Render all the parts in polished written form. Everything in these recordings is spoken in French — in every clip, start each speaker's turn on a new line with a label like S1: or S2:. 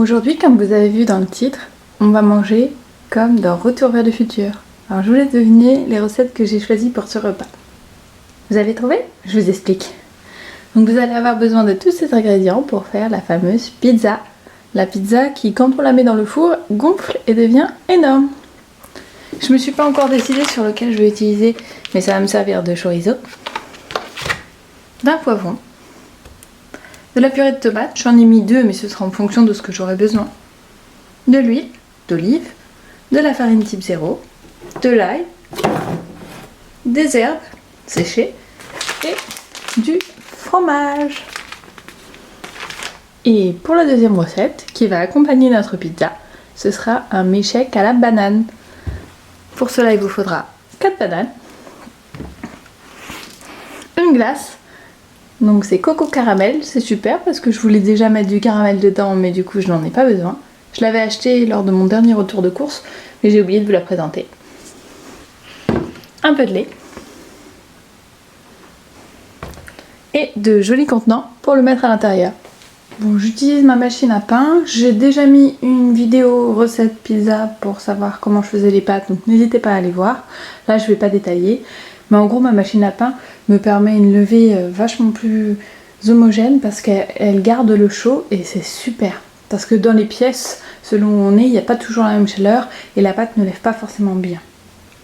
S1: Aujourd'hui, comme vous avez vu dans le titre, on va manger comme dans Retour vers le futur. Alors je vous laisse deviner les recettes que j'ai choisies pour ce repas. Vous avez trouvé? Je vous explique. Donc vous allez avoir besoin de tous ces ingrédients pour faire la fameuse pizza. La pizza qui, quand on la met dans le four, gonfle et devient énorme. Je me suis pas encore décidée sur lequel je vais utiliser, mais ça va me servir de chorizo, d'un poivron, de la purée de tomates, j'en ai mis 2 mais ce sera en fonction de ce que j'aurai besoin, de l'huile d'olive, de la farine type 0, de l'ail, des herbes séchées et du fromage. Et pour la deuxième recette qui va accompagner notre pizza, ce sera un milkshake à la banane. Pour cela, il vous faudra 4 bananes, une glace, donc c'est coco caramel, c'est super parce que je voulais déjà mettre du caramel dedans mais du coup je n'en ai pas besoin. Je l'avais acheté lors de mon dernier retour de course mais j'ai oublié de vous la présenter. Un peu de lait et de jolis contenants pour le mettre à l'intérieur. Bon, j'utilise ma machine à pain, j'ai déjà mis une vidéo recette pizza pour savoir comment je faisais les pâtes, donc n'hésitez pas à aller voir. Là je vais pas détailler, mais en gros ma machine à pain me permet une levée vachement plus homogène parce qu'elle garde le chaud et c'est super. Parce que dans les pièces, selon où on est, il n'y a pas toujours la même chaleur et la pâte ne lève pas forcément bien.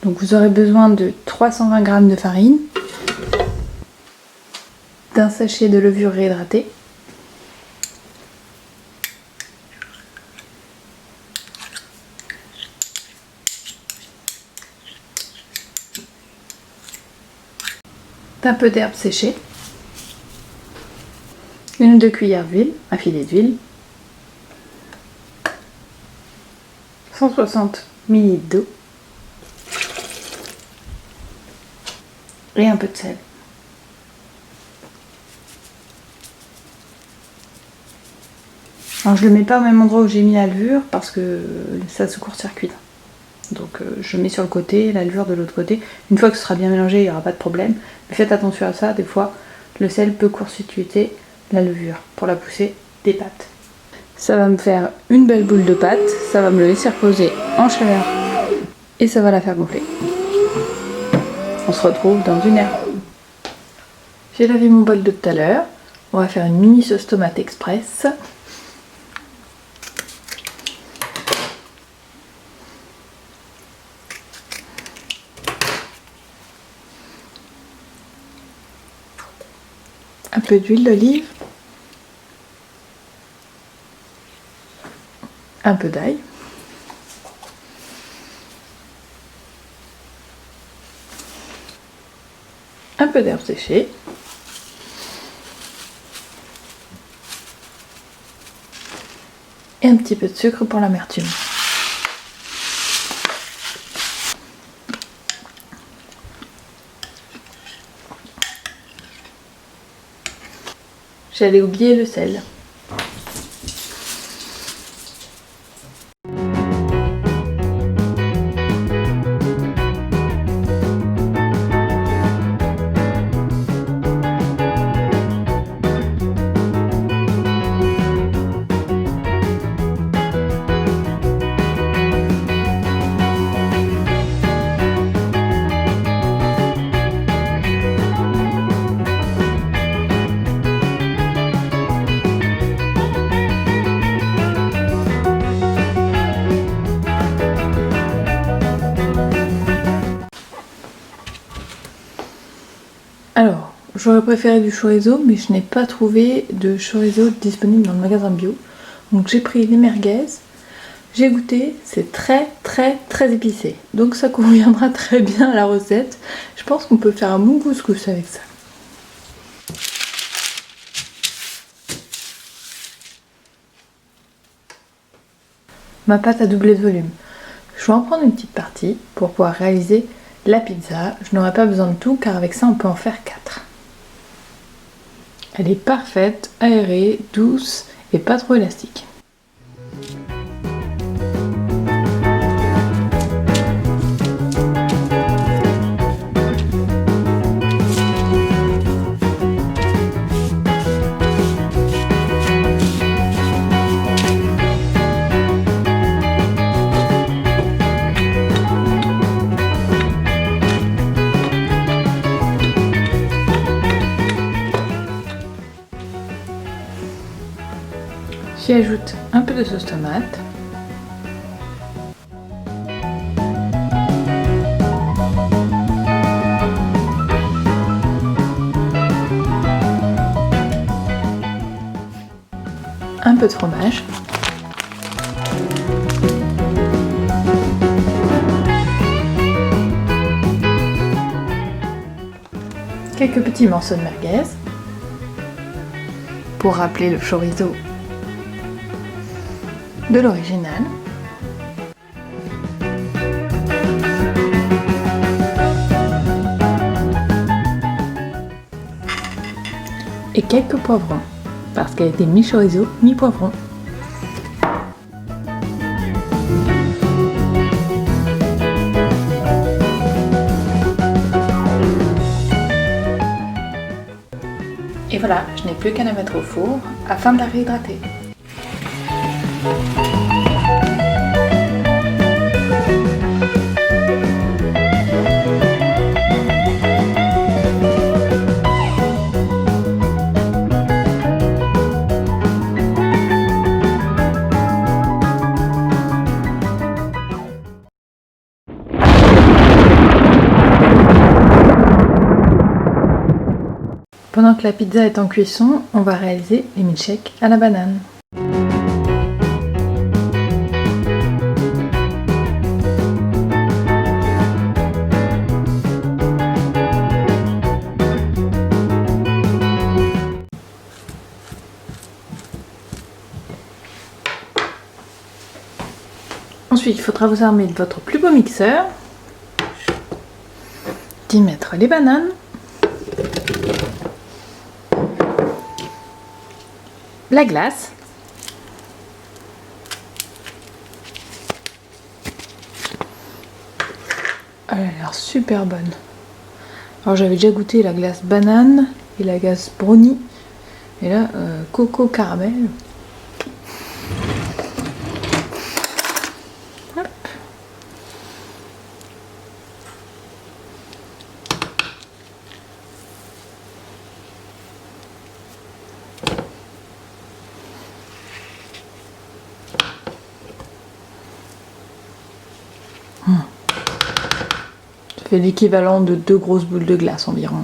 S1: Donc vous aurez besoin de 320 g de farine, d'un sachet de levure réhydratée, un peu d'herbes séchées, une ou deux cuillères d'huile, un filet d'huile, 160 ml d'eau et un peu de sel. Alors je le mets pas au même endroit où j'ai mis la levure parce que ça se court-circuite. Donc je mets sur le côté, la levure de l'autre côté. Une fois que ce sera bien mélangé, il n'y aura pas de problème. Mais faites attention à ça, des fois le sel peut court-circuiter la levure pour la pousser des pâtes. Ça va me faire une belle boule de pâte, ça va me le laisser reposer en chaleur et ça va la faire gonfler. On se retrouve dans 1 heure. J'ai lavé mon bol de tout à l'heure. On va faire une mini sauce tomate express. Un peu d'huile d'olive, un peu d'ail, un peu d'herbes séchées, et un petit peu de sucre pour l'amertume. J'allais oublier le sel. Alors, j'aurais préféré du chorizo, mais je n'ai pas trouvé de chorizo disponible dans le magasin bio. Donc j'ai pris les merguez, j'ai goûté, c'est très épicé. Donc ça conviendra très bien à la recette. Je pense qu'on peut faire un bon couscous avec ça. Ma pâte a doublé de volume. Je vais en prendre une petite partie pour pouvoir réaliser la pizza. Je n'aurai pas besoin de tout car avec ça on peut en faire 4. Elle est parfaite, aérée, douce et pas trop élastique. J'y ajoute un peu de sauce tomate. Un peu de fromage. Quelques petits morceaux de merguez pour rappeler le chorizo de l'original. Et quelques poivrons, parce qu'elle était mi-chorizo, mi-poivron. Et voilà, je n'ai plus qu'à la mettre au four afin de la réhydrater. Pendant que la pizza est en cuisson, on va réaliser les milkshakes à la banane. Ensuite, il faudra vous armer de votre plus beau mixeur, d'y mettre les bananes, la glace, elle a l'air super bonne. Alors j'avais déjà goûté la glace banane et la glace brownie, et là coco caramel. Hop. Ça fait l'équivalent de 2 grosses boules de glace environ.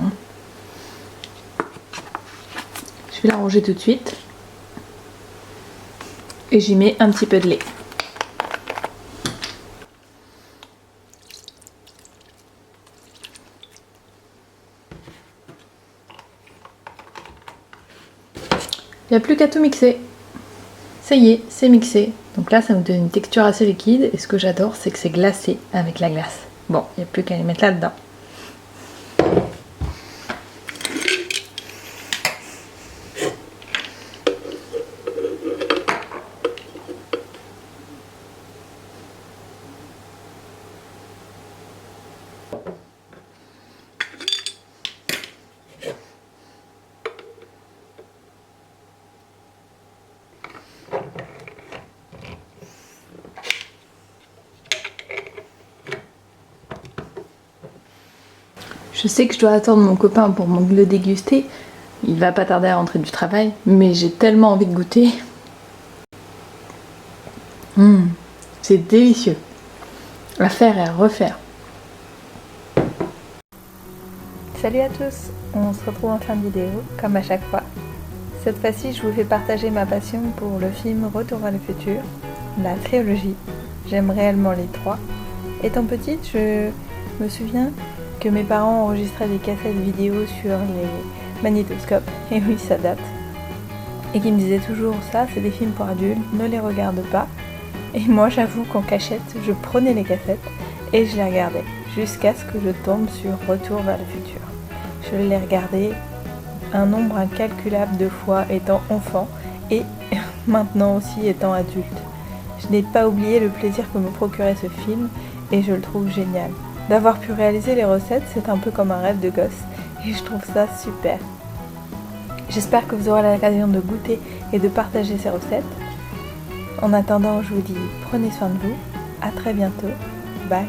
S1: Je vais la ranger tout de suite. Et j'y mets un petit peu de lait. Il n'y a plus qu'à tout mixer. Ça y est, c'est mixé. Donc là, ça me donne une texture assez liquide. Et ce que j'adore, c'est que c'est glacé avec la glace. Bon, il n'y a plus qu'à les mettre là-dedans. Je sais que je dois attendre mon copain pour le déguster. Il va pas tarder à rentrer du travail, mais j'ai tellement envie de goûter. C'est délicieux. À faire et à refaire. Salut à tous, on se retrouve en fin de vidéo, comme à chaque fois. Cette fois-ci, je vous fais partager ma passion pour le film Retour vers le futur, la trilogie. J'aime réellement les 3. Étant petite, je me souviens que mes parents enregistraient des cassettes vidéo sur les magnétoscopes, et oui, ça date, et qui me disaient toujours ça, c'est des films pour adultes, ne les regarde pas. Et moi, j'avoue qu'en cachette, je prenais les cassettes et je les regardais, jusqu'à ce que je tombe sur Retour vers le futur. Je l'ai regardé un nombre incalculable de fois étant enfant et maintenant aussi étant adulte. Je n'ai pas oublié le plaisir que me procurait ce film et je le trouve génial. D'avoir pu réaliser les recettes, c'est un peu comme un rêve de gosse et je trouve ça super. J'espère que vous aurez l'occasion de goûter et de partager ces recettes. En attendant, je vous dis prenez soin de vous, à très bientôt, bye.